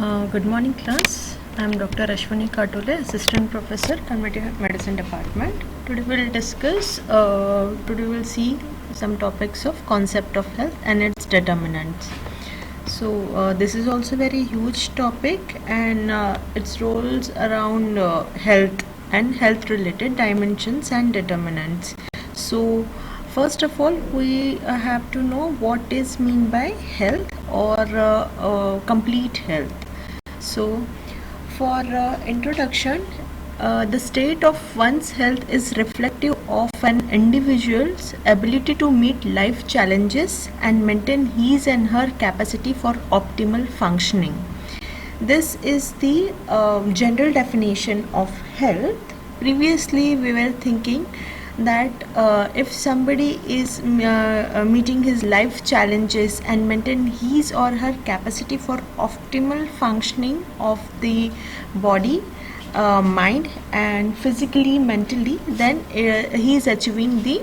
Good morning, class. I am Dr. Ashwini Katule, Assistant Professor, Cognitive Medicine Department. Today we'll see some topics of concept of health and its determinants. So this is also very huge topic, and its roles around health and health related dimensions and determinants. So first of all, we have to know what is mean by health or complete health. So for introduction, the state of one's health is reflective of an individual's ability to meet life challenges and maintain his and her capacity for optimal functioning. This is the general definition of health. Previously, we were thinking that if somebody is meeting his life challenges and maintain his or her capacity for optimal functioning of the body, mind and physically, mentally, then he is achieving the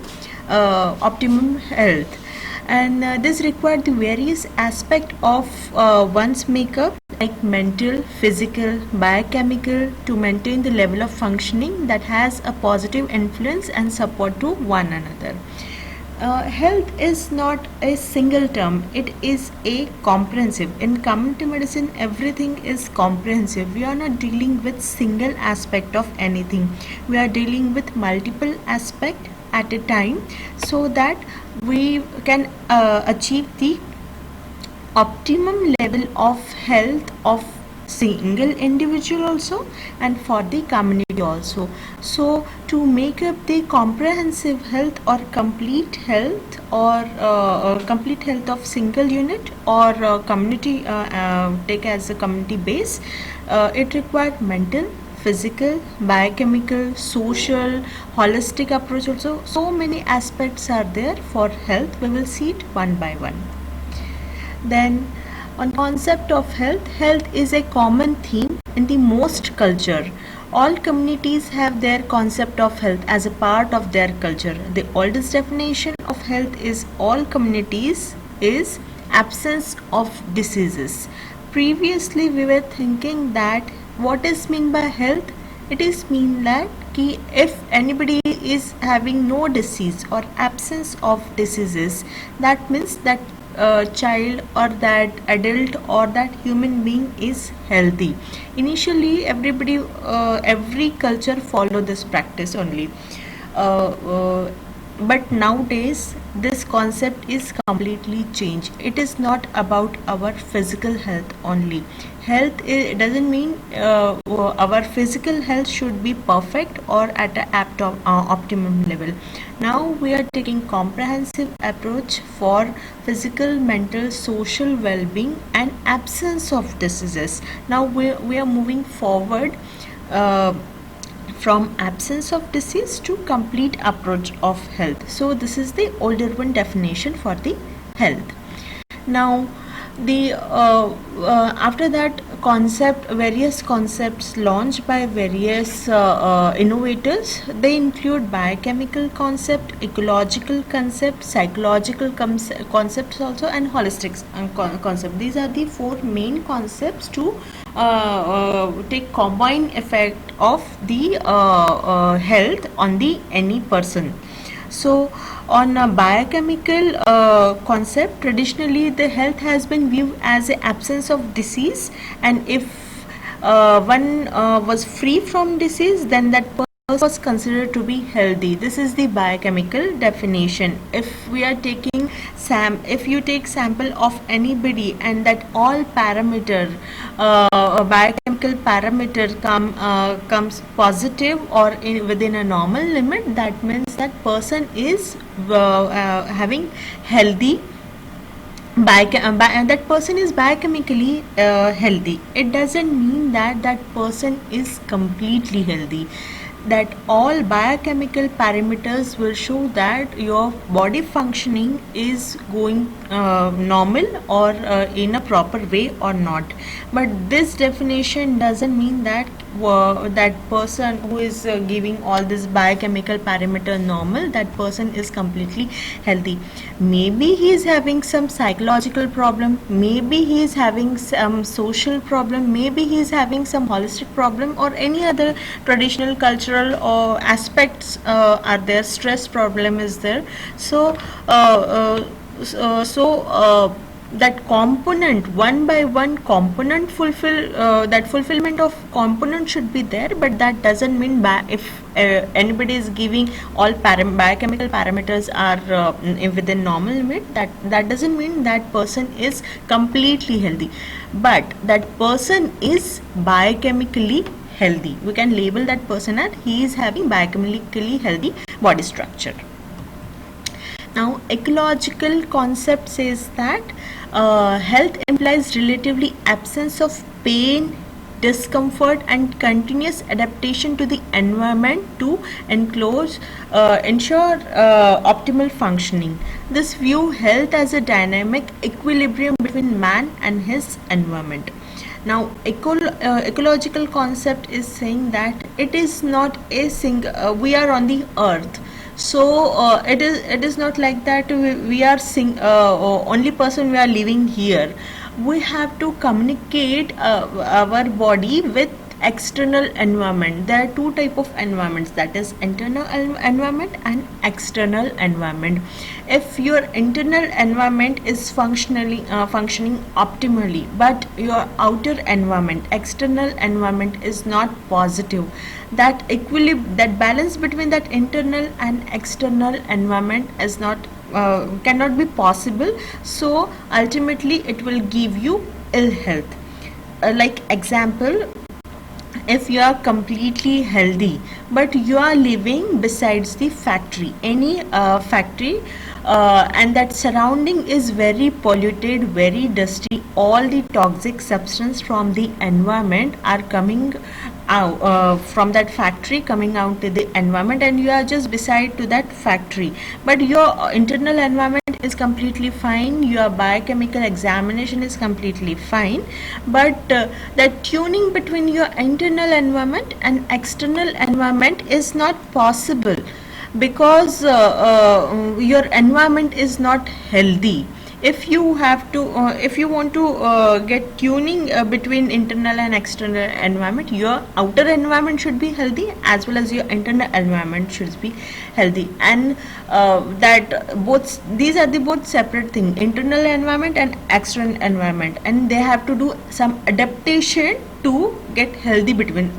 optimum health. And this required the various aspects of one's makeup, like mental, physical, biochemical, to maintain the level of functioning that has a positive influence and support to one another. Health is not a single term, it is a comprehensive. In community medicine, everything is comprehensive. We are not dealing with single aspect of anything. We are dealing with multiple aspects at a time, so that we can achieve the optimum level of health of single individual also and for the community also. So to make up the comprehensive health or complete health of single unit or community, take as a community base, it required mental, physical, biochemical, social, holistic approach also. So many aspects are there for health. We will see it one by one. Then on concept of health, health is a common theme in the most culture. All communities have their concept of health as a part of their culture. The oldest definition of health is all communities is absence of diseases. Previously we were thinking that what is mean by health? It is mean that if anybody is having no disease or absence of diseases, that means that child or that adult or that human being is healthy. Initially every culture follow this practice only, but nowadays this concept is completely changed. It is not about our physical health only. Health doesn't mean our physical health should be perfect or at an optimum level. Now we are taking comprehensive approach for physical, mental, social well-being and absence of diseases. Now we are moving forward from absence of disease to complete approach of health. So this is the older one definition for the health. Now the after that various concepts launched by various innovators. They include biochemical concept, ecological concept, psychological concepts also, and holistic concept. These are the four main concepts to take combined effect of the health on the any person. So on a biochemical concept, traditionally the health has been viewed as an absence of disease, and if one was free from disease, then that person was considered to be healthy. This is the biochemical definition. If we are taking if you take sample of anybody and that all parameter biochemical parameter comes positive or within a normal limit, that means that person is having healthy that person is biochemically healthy. It doesn't mean that that person is completely healthy. that all biochemical parameters will show that your body functioning is going normal or in a proper way or not. But this definition doesn't mean that that person who is giving all this biochemical parameter normal, that person is completely healthy. Maybe he is having some psychological problem, maybe he is having some social problem, maybe he is having some holistic problem, or any other traditional cultural or aspects are there, stress problem is there. So that component, one by one component that fulfillment of component should be there, but that doesn't mean if anybody is giving all biochemical parameters are within normal limit, that doesn't mean that person is completely healthy, but that person is biochemically healthy. We can label that person as he is having biochemically healthy body structure. Now, ecological concept says that health implies relatively absence of pain, discomfort, and continuous adaptation to the environment to ensure optimal functioning. This view health as a dynamic equilibrium between man and his environment. Now, ecological concept is saying that it is not a single. We are on the earth. So it is not like that we are only person we are living here. We have to communicate our body with external environment. There are two type of environments, that is internal environment and external environment. If your internal environment is functioning optimally, but your outer environment, external environment is not positive, that that balance between that internal and external environment is not cannot be possible. So ultimately it will give you ill health. Like example, if you are completely healthy but you are living besides the factory, any factory, and that surrounding is very polluted, very dusty, all the toxic substance from the environment are coming out from that factory, coming out to the environment, and you are just beside to that factory, but your internal environment is completely fine, your biochemical examination is completely fine, but the tuning between your internal environment and external environment is not possible, because your environment is not healthy. If you have to if you want to get tuning between internal and external environment, your outer environment should be healthy as well as your internal environment should be healthy, and that both these are the both separate thing, internal environment and external environment, and they have to do some adaptation to get healthy between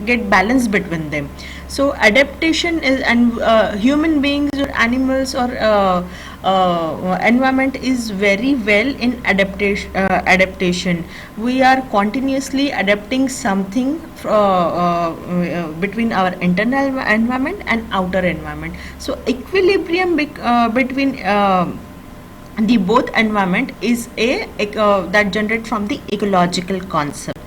get balance between them. So adaptation is, and human beings or animals or environment is very well in adaptation. We are continuously adapting something between our internal environment and outer environment. So equilibrium between the both environment is a that generate from the ecological concept.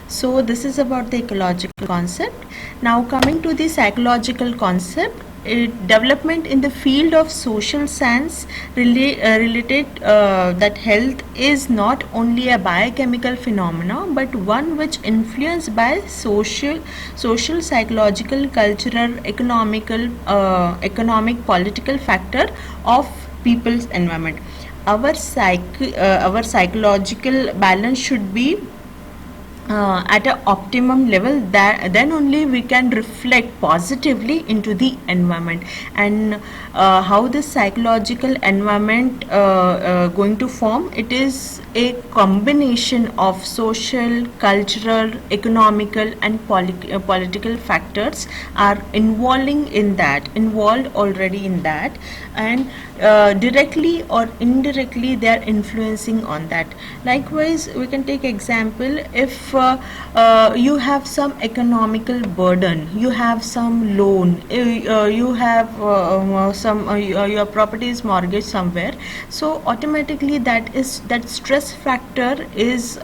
So this is about the ecological concept. Now coming to the psychological concept, development in the field of social science related that health is not only a biochemical phenomena but one which influenced by social, psychological, cultural, economic, political factor of people's environment. Our psychological balance should be at an optimum level, that then only we can reflect positively into the environment. And how this psychological environment going to form, it is a combination of social, cultural, economical and political factors are involved already in that, and directly or indirectly they are influencing on that. Likewise, we can take example, if you have some economical burden, you have some loan, you have your property is mortgaged somewhere, so automatically that stress factor is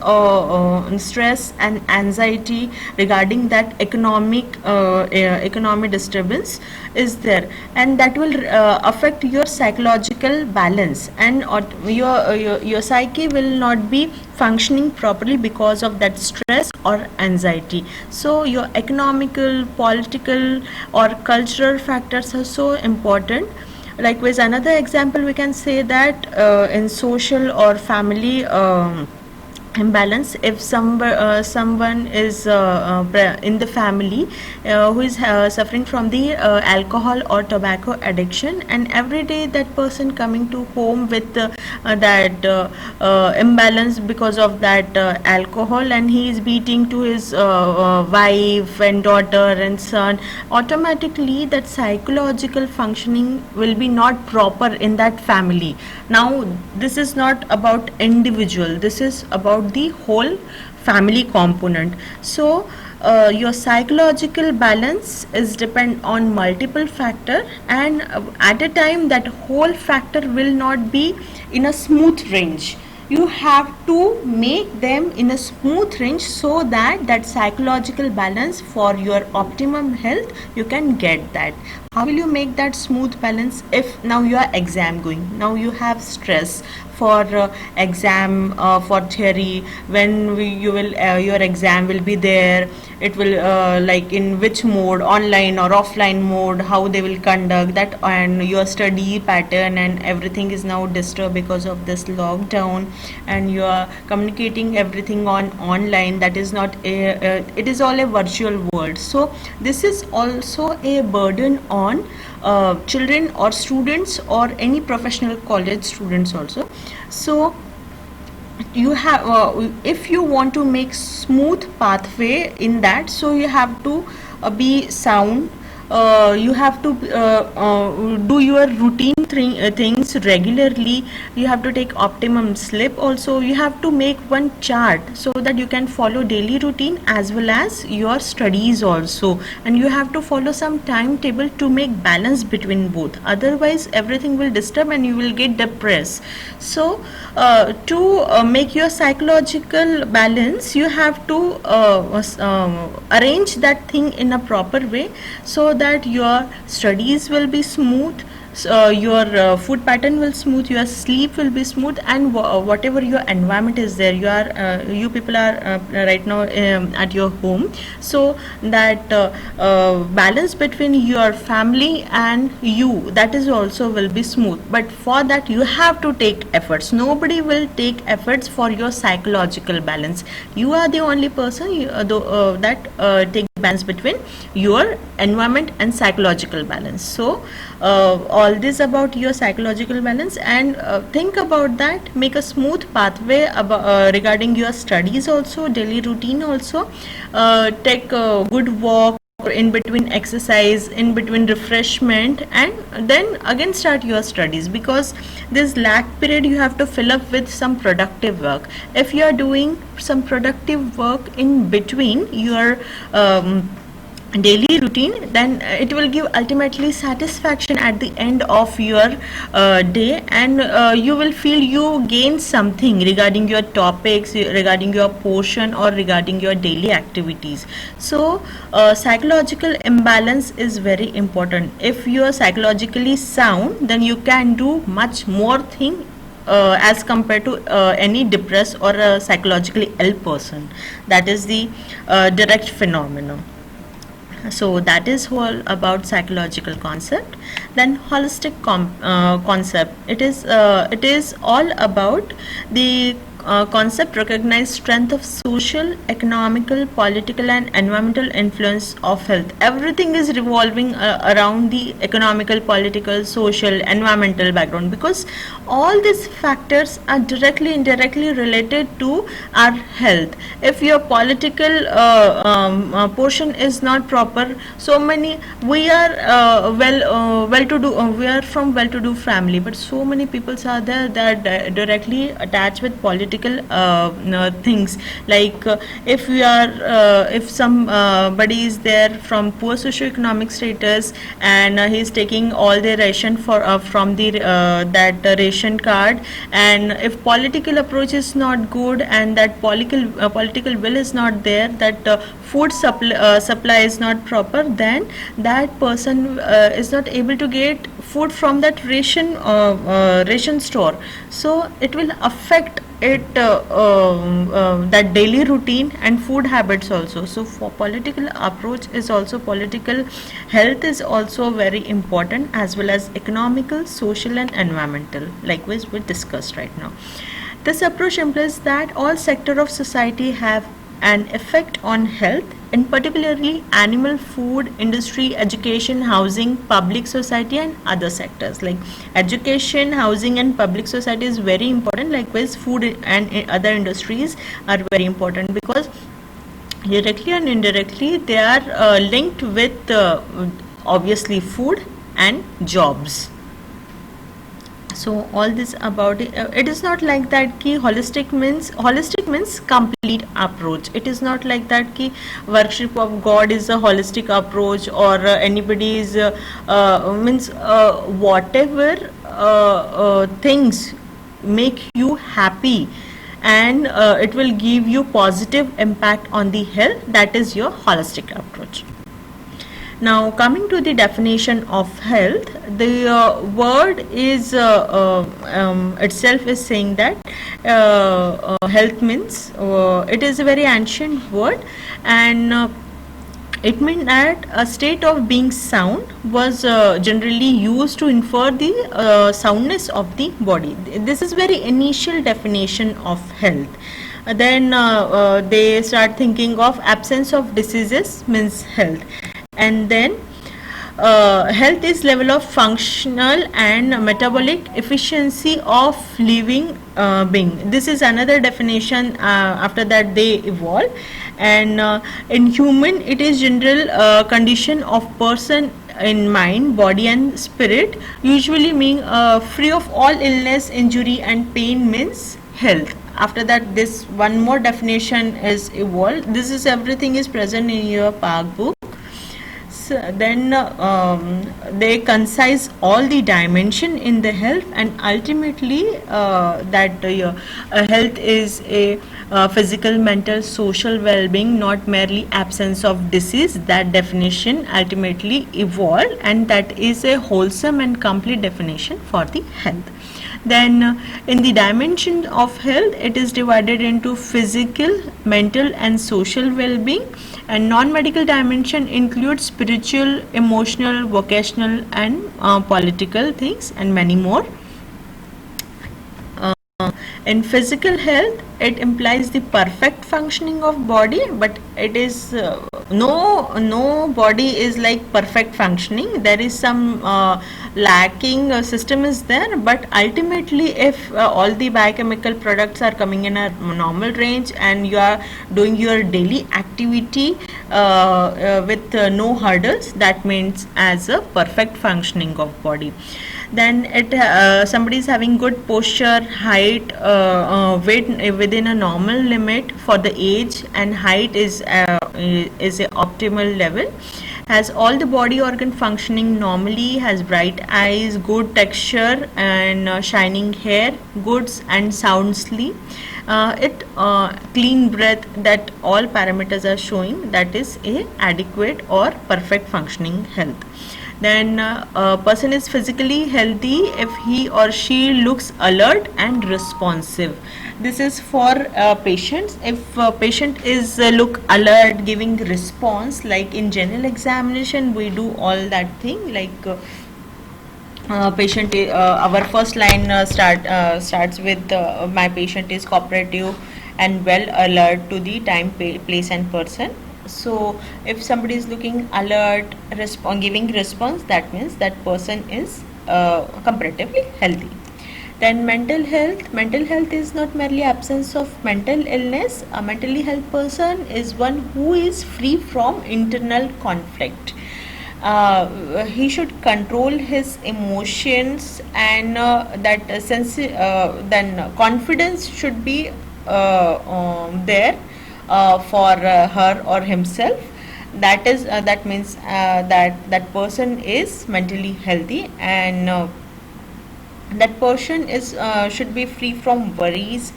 stress and anxiety regarding that economic disturbance is there, and that will affect your psychological balance, and your psyche will not be functioning properly because of that stress or anxiety. So your economical, political or cultural factors are so important. Likewise, another example we can say that in social or family imbalance, if someone is in the family who is suffering from the alcohol or tobacco addiction, and every day that person coming to home with that imbalance because of that alcohol, and he is beating to his wife and daughter and son, automatically that psychological functioning will be not proper in that family. Now this is not about individual, this is about the whole family component. So your psychological balance is depend on multiple factor, and at a time that whole factor will not be in a smooth range. You have to make them in a smooth range, so that that psychological balance for your optimum health you can get that. How will you make that smooth balance? If now you are exam going, now you have stress for exam for theory, when you will your exam will be there, it will like in which mode, online or offline mode, how they will conduct that, and your study pattern and everything is now disturbed because of this lockdown, and you are communicating everything on online, that is not a it is all a virtual world. So this is also a burden on children or students or any professional college students also. So you have if you want to make smooth pathway in that, so you have to be sound, you have to do your routine things regularly, you have to take optimum sleep also, you have to make one chart so that you can follow daily routine as well as your studies also, and you have to follow some timetable to make balance between both, otherwise everything will disturb and you will get depressed. So to make your psychological balance, you have to arrange that thing in a proper way, so that your studies will be smooth, your food pattern will smooth, your sleep will be smooth, and whatever your environment is there, you people are right now at your home, so that balance between your family and you, that is also will be smooth. But for that you have to take efforts, nobody will take efforts for your psychological balance. You are the only person that take balance between your environment and psychological balance. So all this about your psychological balance, and think about that, make a smooth pathway regarding your studies also, daily routine also, take a good walk, in between exercise, in between refreshment, and then again start your studies, because this lag period you have to fill up with some productive work. If you are doing some productive work in between your daily routine, then it will give ultimately satisfaction at the end of your day, and you will feel you gain something regarding your topics, regarding your portion, or regarding your daily activities. So psychological imbalance is very important. If you are psychologically sound, then you can do much more thing as compared to any depressed or a psychologically ill person. That is the direct phenomenon. So that is all about psychological concept. Then holistic concept, it is all about the concept recognize strength of social, economical, political and environmental influence of health. Everything is revolving around the economical, political, social, environmental background, because all these factors are directly indirectly related to our health. If your political portion is not proper, so many, we are well to do, we are from well to do family, but so many people are there that directly attached with political things, like if we are if somebody is there from poor socio-economic status, and he is taking all the ration for from the that ration card, and if political approach is not good, and that political will is not there, that food supply is not proper, then that person is not able to get food from that ration store. So it will affect it that daily routine and food habits also. So for political approach is also, political health is also very important, as well as economical, social and environmental, likewise we discussed right now. This approach implies that all sector of society have an effect on health, in particularly animal, food, industry, education, housing, public society and other sectors. Like education, housing and public society is very important, likewise food and other industries are very important, because directly and indirectly they are linked with obviously food and jobs. So all this about it, it is not like that ki holistic means complete approach. It is not like that ki worship of God is a holistic approach, or anybody is means whatever things make you happy, and it will give you positive impact on the health, that is your holistic approach. Now coming to the definition of health, the word is itself is saying that health means, it is a very ancient word, and it means that a state of being sound was generally used to infer the soundness of the body. This is very initial definition of health. Then they start thinking of absence of diseases means health, and then health is level of functional and metabolic efficiency of living being. This is another definition. After that they evolve, and in human it is general condition of person in mind, body and spirit, usually mean free of all illness, injury and pain means health. After that this one more definition is evolved. This is everything is present in your Park book. Then they concise all the dimension in the health, and ultimately that health is a physical, mental, social well-being, not merely absence of disease. That definition ultimately evolved, and that is a wholesome and complete definition for the health. Then in the dimension of health, it is divided into physical, mental and social well-being, and non-medical dimension includes spiritual, emotional, vocational and political things and many more. In physical health, it implies the perfect functioning of body, but it is no body is like perfect functioning. There is some lacking system is there, but ultimately if all the biochemical products are coming in a normal range, and you are doing your daily activity with no hurdles, that means as a perfect functioning of body. Then it somebody is having good posture, height, weight within a normal limit for the age, and height is a optimal level, has all the body organ functioning normally, has bright eyes, good texture and shining hair, good and sound sleep, it clean breath, that all parameters are showing that is a adequate or perfect functioning health. Then a person is physically healthy if he or she looks alert and responsive. This is for patients. If a patient is look alert, giving response, like in general examination we do all that thing, like our first line starts with my patient is cooperative and well alert to the time, place and person. So if somebody is looking alert, giving response, that means that person is comparatively healthy. Then mental health is not merely absence of mental illness. A mentally healthy person is one who is free from internal conflict. He should control his emotions, and then confidence should be there for her or himself. That means that person is mentally healthy, and that person is should be free from worries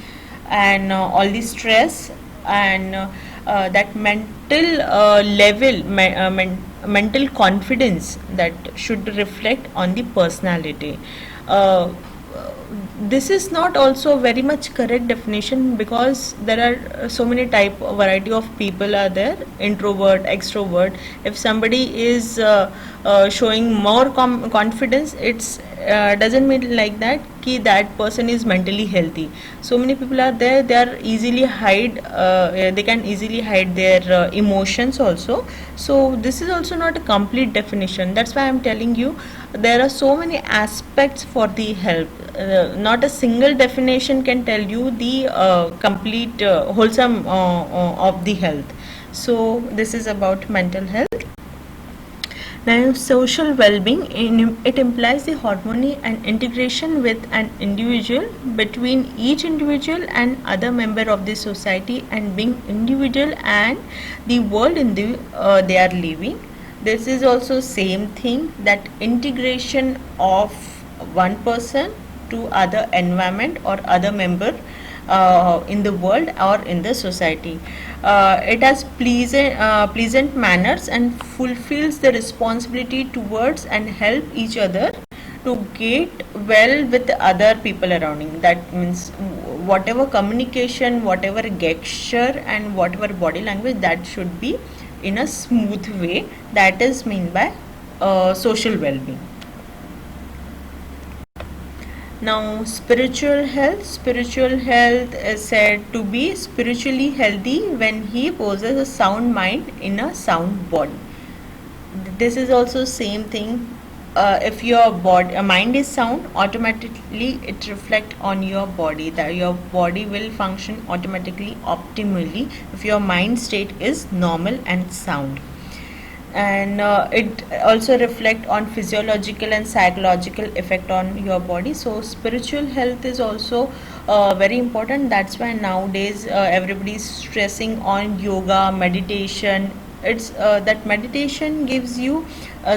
and all the stress, and that mental mental confidence that should reflect on the personality. uh, this is not also very much correct definition, because there are so many type variety of people are there, introvert, extrovert. If somebody is showing more confidence, it's doesn't mean like that ki that person is mentally healthy. So many people are there, they are easily hide, they can easily hide their emotions also. So this is also not a complete definition. That's why I'm telling you there are so many aspects for the health. Not a single definition can tell you the complete wholesome of the health. So this is about mental health. Now, social well-being, it implies the harmony and integration with an individual, between each individual and other member of the society, and being individual and the world in the they are living. This is also same thing, that integration of one person to other environment or other member in the world or in the society. It has pleasant manners and fulfills the responsibility towards and help each other to get well with the other people around him. That means whatever communication, whatever gesture and whatever body language, that should be in a smooth way. That is mean by social well-being. Now, spiritual health. Spiritual health is said to be spiritually healthy when he possesses a sound mind in a sound body. This is also same thing. If your mind is sound, automatically it reflect on your body. That your body will function automatically optimally if your mind state is normal and sound. And it also reflect on physiological and psychological effect on your body. So spiritual health is also very important. That's why nowadays everybody is stressing on yoga, meditation. It's that meditation gives you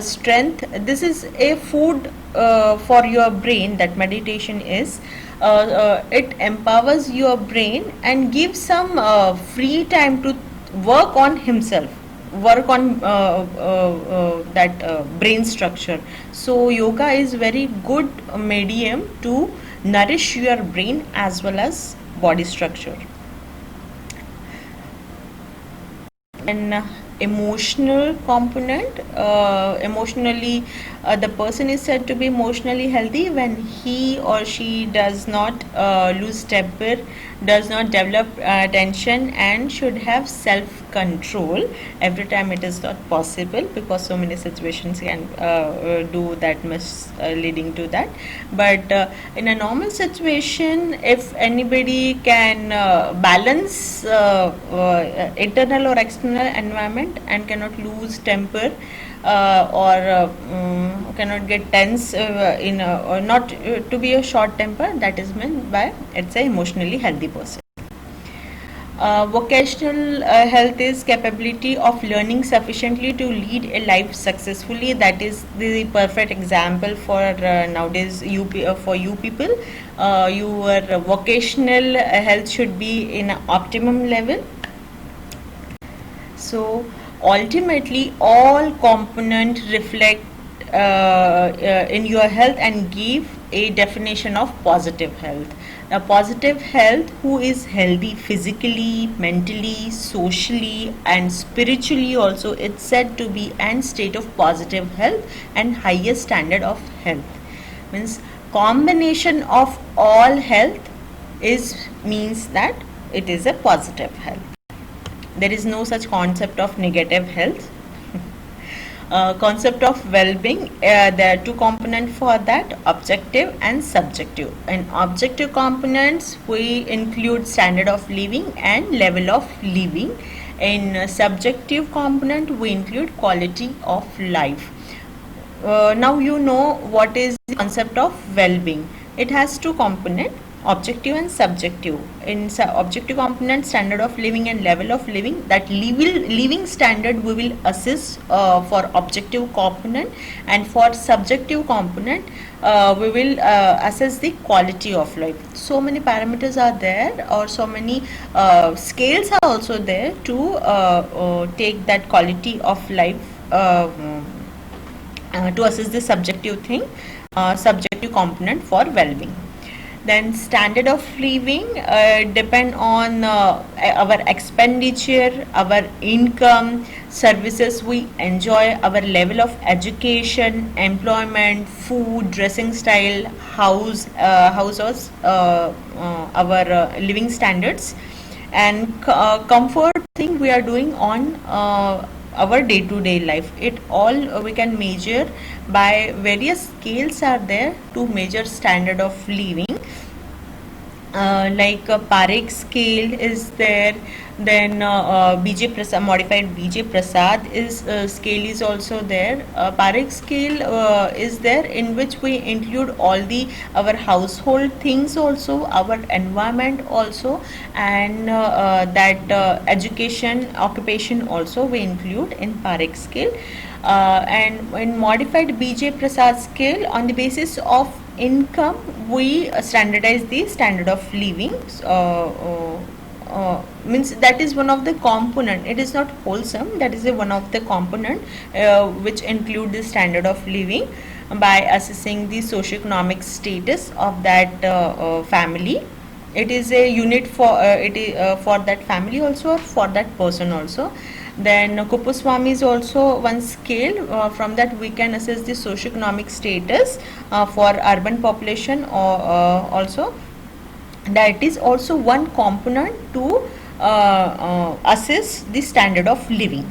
strength. This is a food for your brain. That meditation is it empowers your brain and gives some free time to work on himself, work on that brain structure. So yoga is very good medium to nourish your brain as well as body structure. And emotional component, emotionally the person is said to be emotionally healthy when he or she does not lose temper, does not develop tension, and should have self control. Every time it is not possible, because so many situations can do that, leading to that. But in a normal situation, if anybody can balance internal or external environment and cannot lose temper, or cannot get tense or not to be a short temper, that is meant by it's a emotionally healthy person. Vocational health is capability of learning sufficiently to lead a life successfully. That is the perfect example for nowadays for you people. Your vocational health should be in an optimum level. So ultimately all components reflect in your health and give a definition of positive health. Now, positive health, who is healthy physically, mentally, socially and spiritually also, it's said to be an state of positive health and highest standard of health. Means combination of all health is means that it is a positive health. There is no such concept of negative health. Concept of well-being, there are two components for that, objective and subjective. In objective components we include standard of living and level of living. In subjective component we include quality of life. Now you know what is the concept of well-being. It has two components, objective and subjective. In objective component, standard of living and level of living, that living standard we will assess for objective component, and for subjective component we will assess the quality of life. So many parameters are there, or so many scales are also there to take that quality of life to assess the subjective thing, subjective component for well-being. Then standard of living depend on our expenditure, our income, services we enjoy, our level of education, employment, food, dressing style, houses, our living standards, and comfort thing we are doing on our day-to-day life. It all we can measure by various scales are there to measure standard of living. Like Parekh scale is there, then BJ Prasad, modified BJ Prasad is scale is also there. Parekh scale is there, in which we include all the our household things also, our environment also, and that education, occupation also we include in Parekh scale. And in modified BJ Prasad scale, on the basis of income we standardize the standard of living. Means that is one of the component, it is not wholesome, that is a one of the component which include the standard of living by assessing the socioeconomic status of that family. It is a unit for for that family also, or for that person also. Then Kupuswami is also one scale. From that we can assess the socioeconomic status for urban population, or also that is also one component to assess the standard of living.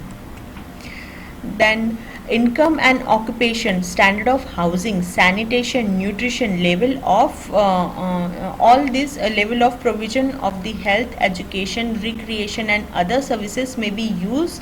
Then income and occupation, standard of housing, sanitation, nutrition, level of all this level of provision of the health, education, recreation and other services may be used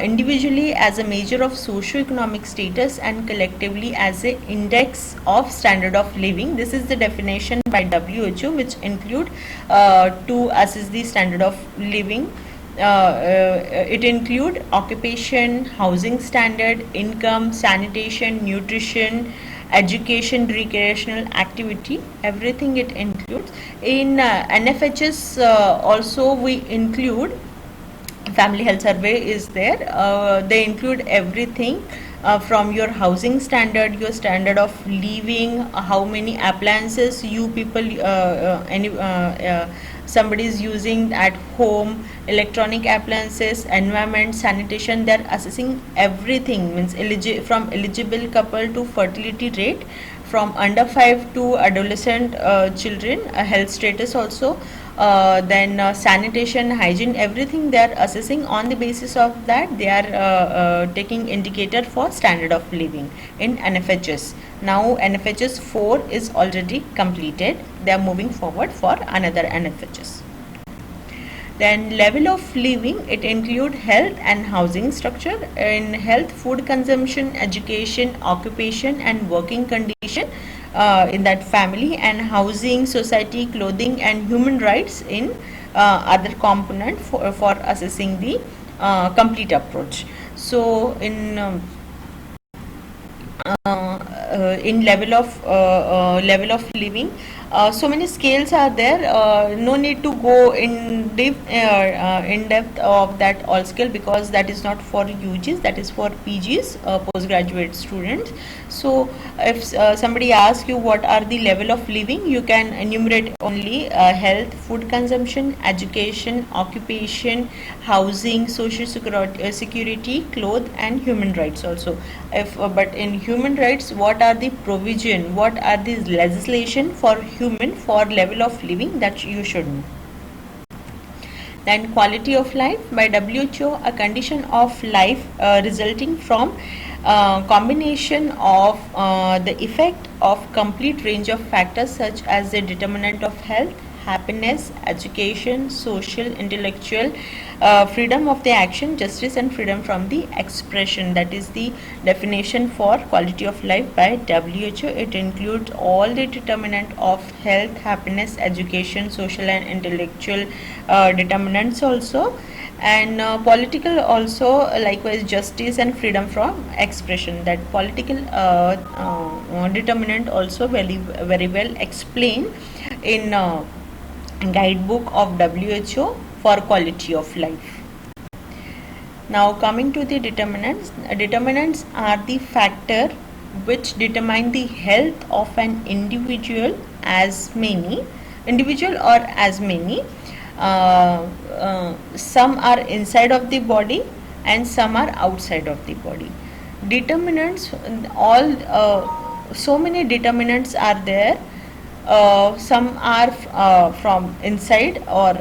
individually as a measure of socio-economic status and collectively as a index of standard of living. This is the definition by WHO, which include to assess the standard of living. It include occupation, housing standard, income, sanitation, nutrition, education, recreational activity, everything it includes. In NFHS also we include family health survey is there. They include everything from your housing standard, your standard of living, how many appliances you people somebody is using at home, electronic appliances, environment, sanitation. They are assessing everything, means from eligible couple to fertility rate, from under 5 to adolescent children, health status also. Then sanitation, hygiene, everything they are assessing. On the basis of that they are taking indicator for standard of living in NFHS. Now NFHS 4 is already completed, they are moving forward for another NFHS. Then level of living, it include health and housing structure. In health, food consumption, education, occupation and working condition in that family, and housing, society, clothing and human rights in other component for assessing the complete approach. So in level of living, So many scales are there. No need to go in depth of that all scale, because that is not for UGs, that is for PGs, postgraduate students. So if somebody asks you what are the level of living, you can enumerate only health, food consumption, education, occupation, housing, social security, clothes, and human rights also. If but in human rights, what are the provision, what are the legislation for human for level of living, that you should know. Then quality of life by WHO, a condition of life resulting from combination of the effect of complete range of factors such as the determinant of health, happiness, education, social, intellectual, freedom of the action, justice, and freedom from the expression. That is the definition for quality of life by WHO. It includes all the determinant of health, happiness, education, social, and intellectual determinants also, and political also, likewise justice and freedom from expression. That political determinant also very well explained in guidebook of WHO for quality of life. Now coming to the determinants. Determinants are the factor which determine the health of an individual or as many. Some are inside of the body and some are outside of the body. Determinants, so many determinants are there. Some are from inside or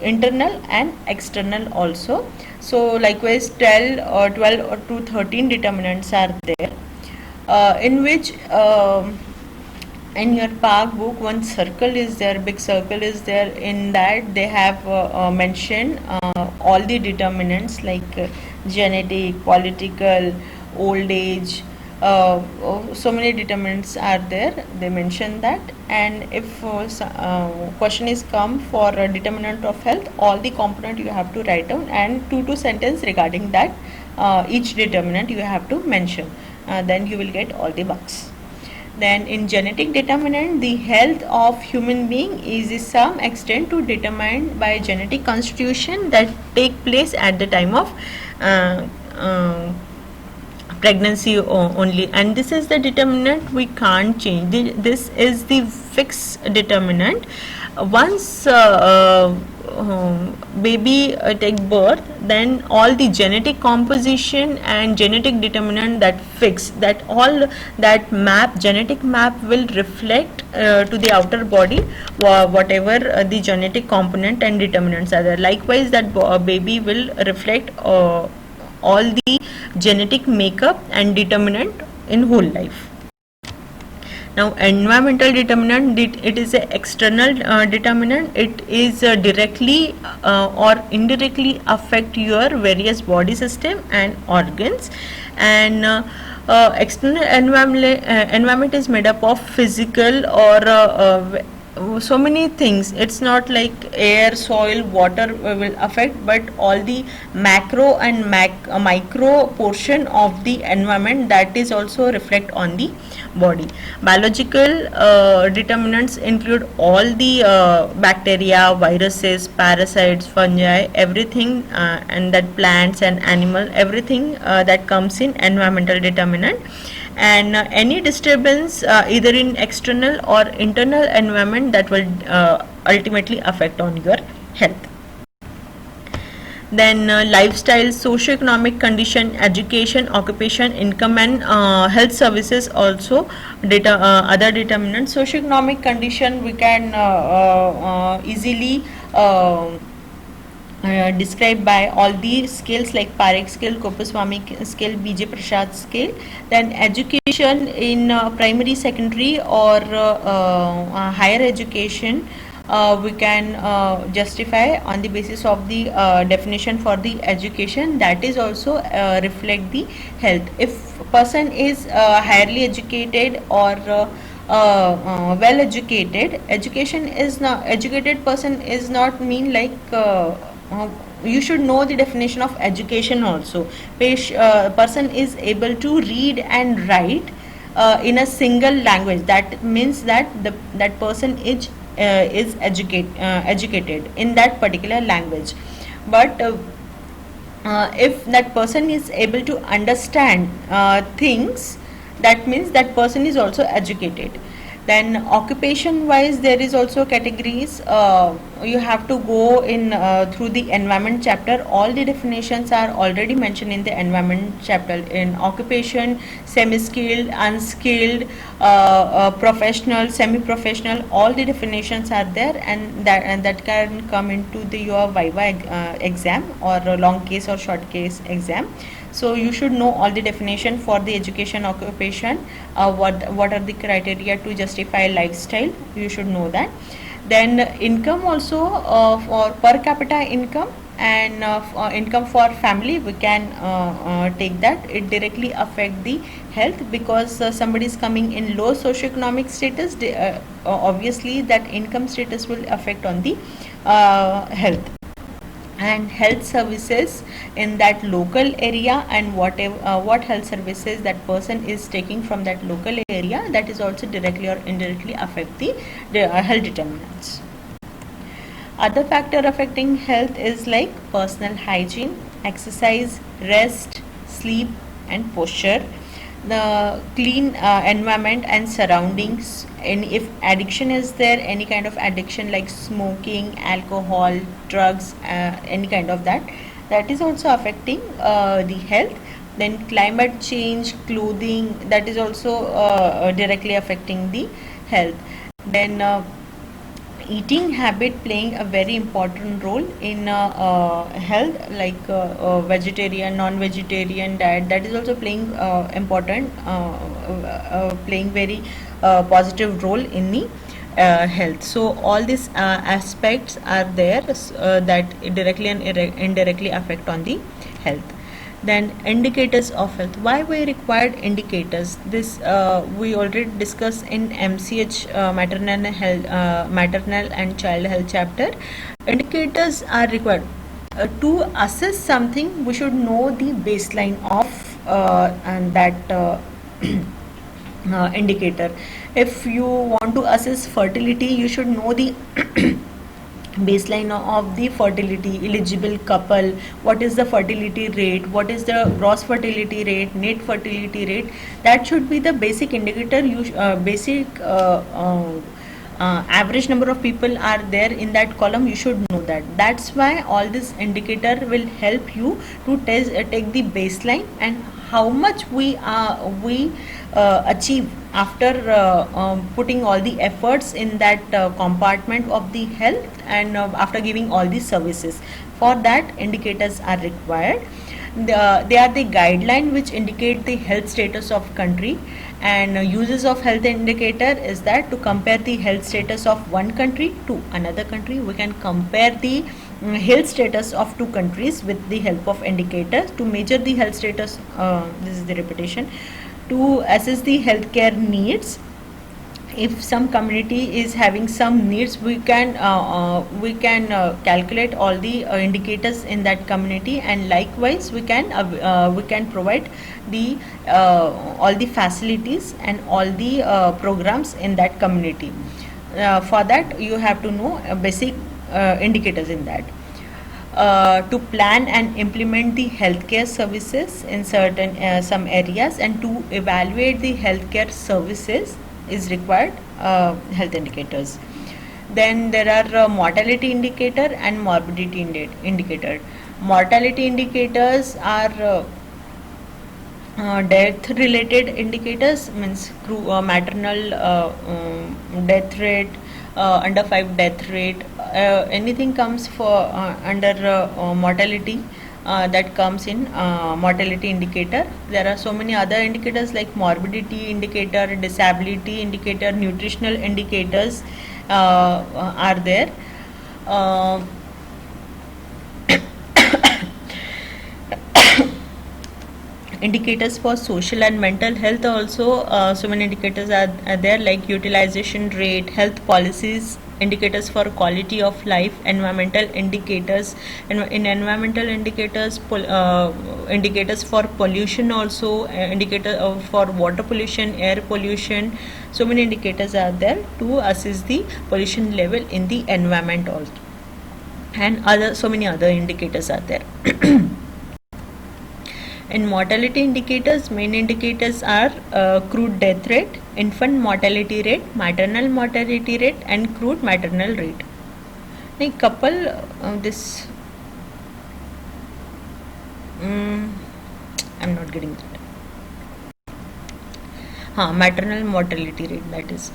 internal and external also. So likewise 12 or to 13 determinants are there, in which in your PARC book one circle is there, big circle is there. In that they have mentioned all the determinants like genetic, political, old age, so many determinants are there, they mention that. And if question is come for a determinant of health, all the component you have to write down and 2 sentence regarding that each determinant you have to mention, then you will get all the marks. Then in genetic determinant, the health of human being is to some extent to determined by genetic constitution that take place at the time of pregnancy only, and this is the determinant we can't change. This is the fixed determinant. Once baby take birth, then all the genetic composition and genetic determinant that fix, that all that map, genetic map will reflect to the outer body whatever the genetic component and determinants are there. Likewise that baby will reflect all the genetic makeup and determinant in whole life. Now environmental determinant, it is an external determinant. It is directly or indirectly affect your various body system and organs. And external environment is made up of physical or so many things. It's not like air, soil, water will affect, but all the macro and micro portion of the environment, that is also reflect on the body. Biological determinants include all the bacteria, viruses, parasites, fungi, everything, and that plants and animal, everything that comes in environmental determinant. And any disturbance either in external or internal environment, that will ultimately affect on your health. Then lifestyle, socio-economic condition, education, occupation, income, and health services also other determinants. Socio-economic condition we can easily described by all the scales like Parekh scale, Copperswamy scale, BJ Prasad scale. Then education in primary, secondary, or higher education, we can justify on the basis of the definition for the education, that is also reflect the health. If person is highly educated or well educated, education is not, educated person is not mean like you should know the definition of education also. Person is able to read and write, in a single language. That means that that person is educated in that particular language. But if that person is able to understand things, that means that person is also educated. Then occupation wise, there is also categories. You have to go in through the environment chapter. All the definitions are already mentioned in the environment chapter. In occupation, semi-skilled, unskilled, professional, semi-professional, all the definitions are there, and that can come into the your viva exam, or a long case or short case exam. So you should know all the definition for the education, occupation, what are the criteria to justify lifestyle. You should know that. Then income also, for per capita income, and income for family, we can take that. It directly affect the health, because somebody is coming in low socioeconomic status, obviously that income status will affect on the health. And health services in that local area, and whatever what health services that person is taking from that local area, that is also directly or indirectly affect the health determinants. Other factor affecting health is like personal hygiene, exercise, rest, sleep, and posture, the clean environment and surroundings. And if addiction is there, any kind of addiction like smoking, alcohol, drugs, any kind of that, that is also affecting the health. Then climate change, clothing, that is also directly affecting the health. Then eating habit playing a very important role in health, like vegetarian, non-vegetarian diet, that is also playing important, playing very positive role in the health. So all these aspects are there, that directly and indirectly affect on the health. Then indicators of health. Why we required indicators? This we already discussed in MCH, maternal and child health chapter. Indicators are required to assess something. We should know the baseline of and that indicator. If you want to assess fertility, you should know the baseline of the fertility eligible couple. What is the fertility rate, what is the gross fertility rate, net fertility rate? That should be the basic indicator. You basic average number of people are there in that column, you should know that. That's why all this indicator will help you to take the baseline, and how much we achieve after putting all the efforts in that compartment of the health, and after giving all these services. For that, indicators are required. They are the guideline which indicate the health status of country. And uses of health indicator is that to compare the health status of one country to another country. We can compare the health status of two countries with the help of indicators to measure the health status. This is the repetition. To assess the healthcare needs. If some community is having some needs, we can calculate all the indicators in that community, and likewise we can provide the all the facilities and all the programs in that community. For that, you have to know basic indicators in that. To plan and implement the healthcare services in certain some areas, and to evaluate the healthcare services is required health indicators. Then there are mortality indicator and morbidity indicator. Mortality indicators are death related indicators, means maternal death rate, under 5 death rate, anything comes for under mortality, that comes in mortality indicator. There are so many other indicators like morbidity indicator, disability indicator, nutritional indicators are there. Indicators for social and mental health also, so many indicators are there, like utilization rate, health policies indicators for quality of life, environmental indicators, in environmental indicators, indicators for pollution also, indicator for water pollution, air pollution. So many indicators are there to assess the pollution level in the environment also, and so many other indicators are there. In mortality indicators, main indicators are crude death rate, infant mortality rate, maternal mortality rate, and crude maternal rate. A couple this I'm not getting that. Maternal mortality rate, that is.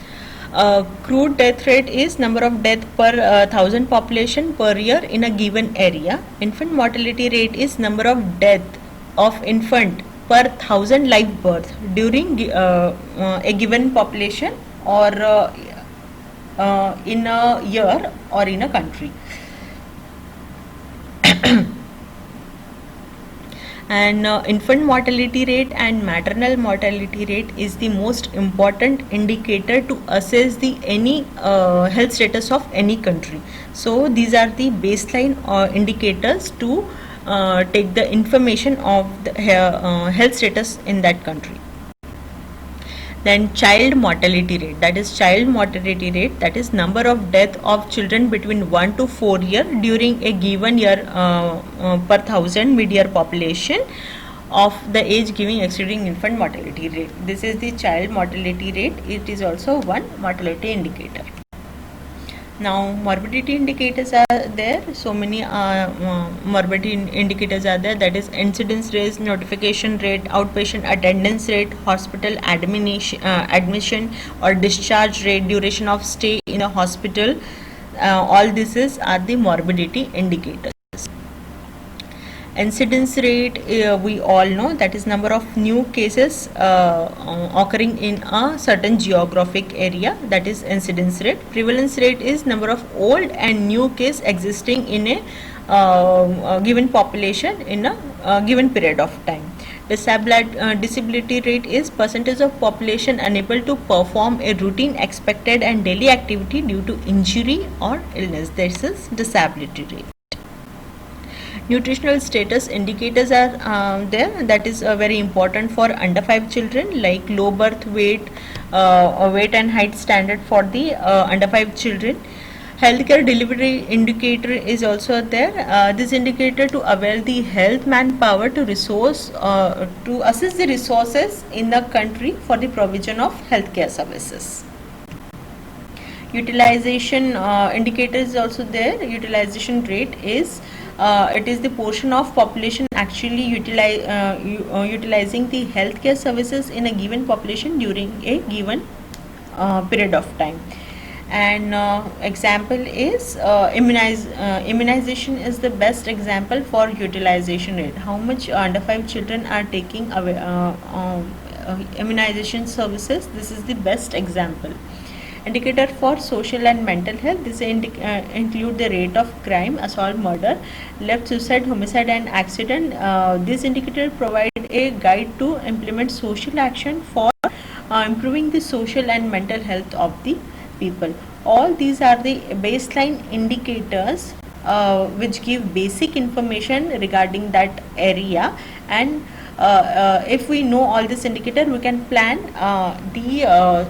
Crude death rate is number of death per 1000 population per year in a given area. Infant mortality rate is number of death of infant per 1000 live birth during a given population, or in a year or in a country. And infant mortality rate and maternal mortality rate is the most important indicator to assess the any health status of any country. So these are the baseline indicators to take the information of the health status in that country. Then child mortality rate, that is child mortality rate, that is number of death of children between 1 to 4 year during a given year per 1000 mid-year population of the age giving exceeding infant mortality rate. This is the child mortality rate. It is also one mortality indicator. Now morbidity indicators are there. So many morbidity indicators are there, that is incidence rate, notification rate, outpatient attendance rate, hospital admission or discharge rate, duration of stay in a hospital. All this are the morbidity indicators. Incidence rate, we all know, that is number of new cases occurring in a certain geographic area, that is incidence rate. Prevalence rate is number of old and new case existing in a given population in a given period of time. Disability rate is percentage of population unable to perform a routine expected and daily activity due to injury or illness. This is disability rate. Nutritional status indicators are there, that is very important for under 5 children, like low birth weight, weight and height standard for the under 5 children. Healthcare delivery indicator is also there. This indicator to avail the health manpower to to assess the resources in the country for the provision of healthcare services. Utilization indicator is also there. Utilization rate is it is the portion of population actually utilizing the healthcare services in a given population during a given period of time. And example is immunization is the best example for utilization rate. How much under 5 children are taking away immunization services? This is the best example. Indicator for social and mental health, this include the rate of crime, assault, murder, left, suicide, homicide and accident. This indicator provide a guide to implement social action for improving the social and mental health of the people. All these are the baseline indicators which give basic information regarding that area, and if we know all this indicator, we can plan the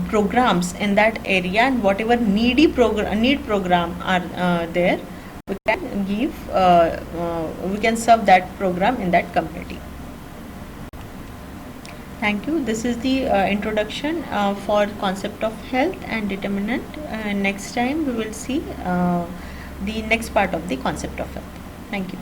programs in that area, and whatever need program are there, we can give we can serve that program in that community. Thank you. This is the introduction for concept of health and determinant. Next time we will see the next part of the concept of health. Thank you.